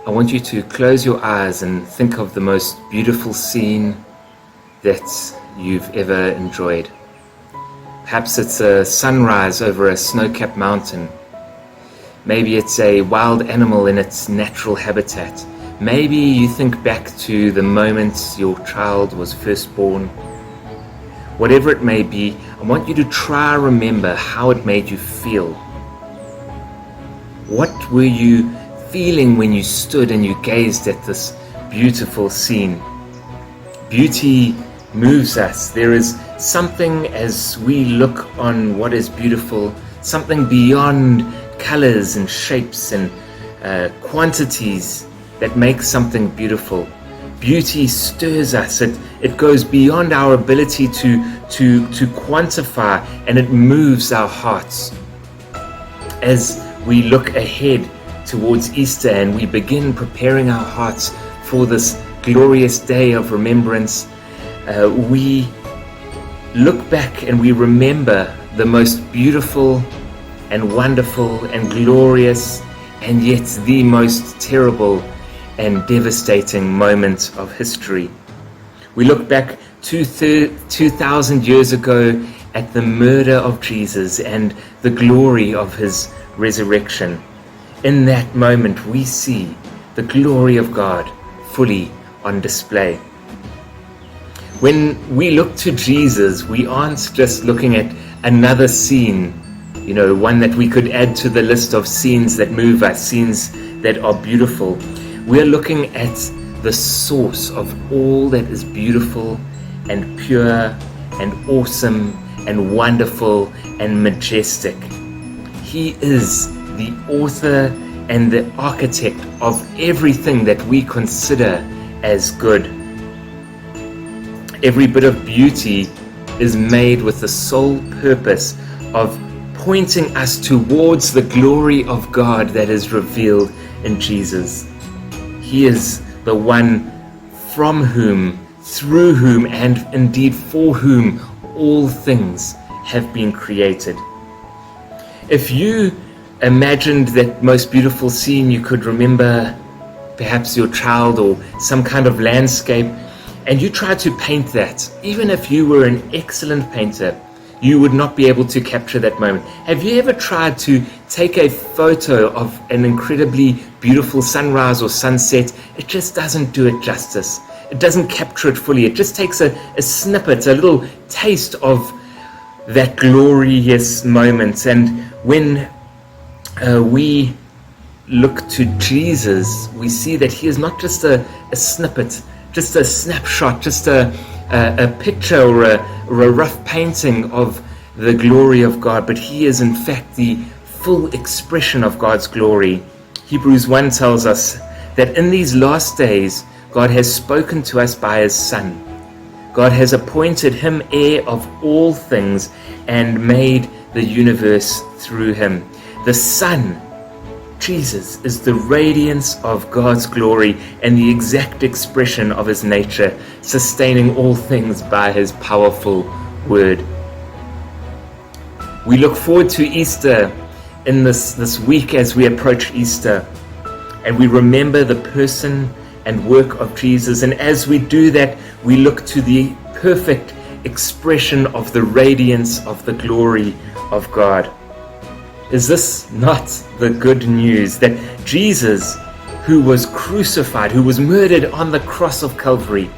I want you to close your eyes and think of the most beautiful scene that you've ever enjoyed. Perhaps it's a sunrise over a snow-capped mountain. Maybe it's a wild animal in its natural habitat. Maybe you think back to the moment your child was first born. Whatever it may be, I want you to try remember how it made you feel. What were you feeling when you stood and you gazed at this beautiful scene? Beauty moves us. There is something as we look on what is beautiful, something beyond colors and shapes and quantities that makes something beautiful. Beauty stirs us. It goes beyond our ability to quantify, and it moves our hearts. As we look ahead towards Easter and we begin preparing our hearts for this glorious day of remembrance, we look back and we remember the most beautiful and wonderful and glorious and yet the most terrible and devastating moment of history. We look back 2,000 years ago at the murder of Jesus and the glory of his resurrection. In that moment, we see the glory of God fully on display. When we look to Jesus, we aren't just looking at another scene, one that we could add to the list of scenes that move us, scenes that are beautiful. We're looking at the source of all that is beautiful and pure and awesome and wonderful and majestic. He is the author and the architect of everything that we consider as good. Every bit of beauty is made with the sole purpose of pointing us towards the glory of God that is revealed in Jesus. He is the one from whom, through whom, and indeed for whom all things have been created. If you imagined that most beautiful scene, you could remember perhaps your child or some kind of landscape, and you tried to paint that, even if you were an excellent painter, you would not be able to capture that moment. Have you ever tried to take a photo of an incredibly beautiful sunrise or sunset? It just doesn't do it justice. It doesn't capture it fully. It just takes a snippet, a little taste of that glorious moment. And when we look to Jesus, we see that he is not just a snippet, just a snapshot, just a picture or a rough painting of the glory of God, but he is in fact the full expression of God's glory. Hebrews 1 tells us that in these last days, God has spoken to us by his Son. God has appointed him heir of all things and made the universe through him. The Son, Jesus, is the radiance of God's glory and the exact expression of his nature, sustaining all things by his powerful word. We look forward to Easter in this week as we approach Easter, and we remember the person and work of Jesus. And as we do that, we look to the perfect expression of the radiance of the glory of God. Is this not the good news that Jesus, who was crucified, who was murdered on the cross of Calvary,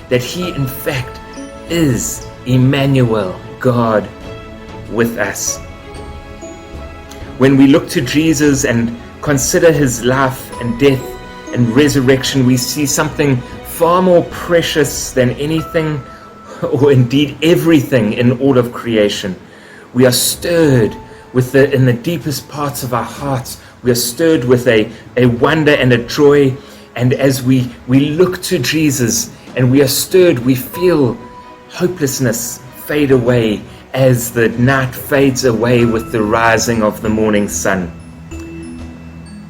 that he in fact is Emmanuel, God with us? When we look to Jesus and consider his life and death and resurrection, we see something far more precious than anything, or indeed everything in all of creation. We are stirred in the deepest parts of our hearts. We are stirred with a wonder and a joy. And as we look to Jesus and we are stirred, we feel hopelessness fade away as the night fades away with the rising of the morning sun.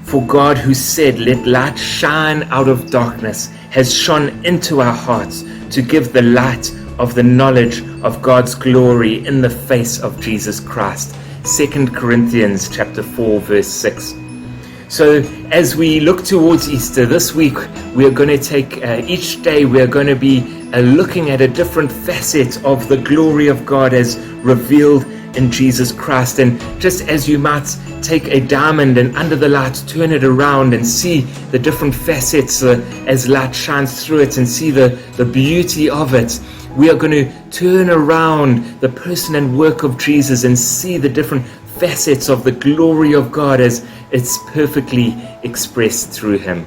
For God, who said, "Let light shine out of darkness," has shone into our hearts to give the light of the knowledge of God's glory in the face of Jesus Christ. 2 Corinthians chapter 4, verse 6. So as we look towards Easter this week, we are going to take each day, we are going to be looking at a different facet of the glory of God as revealed in Jesus Christ. And just as you might take a diamond and under the light turn it around and see the different facets as light shines through it and see the beauty of it, we are going to turn around the person and work of Jesus and see the different facets of the glory of God as it's perfectly expressed through him.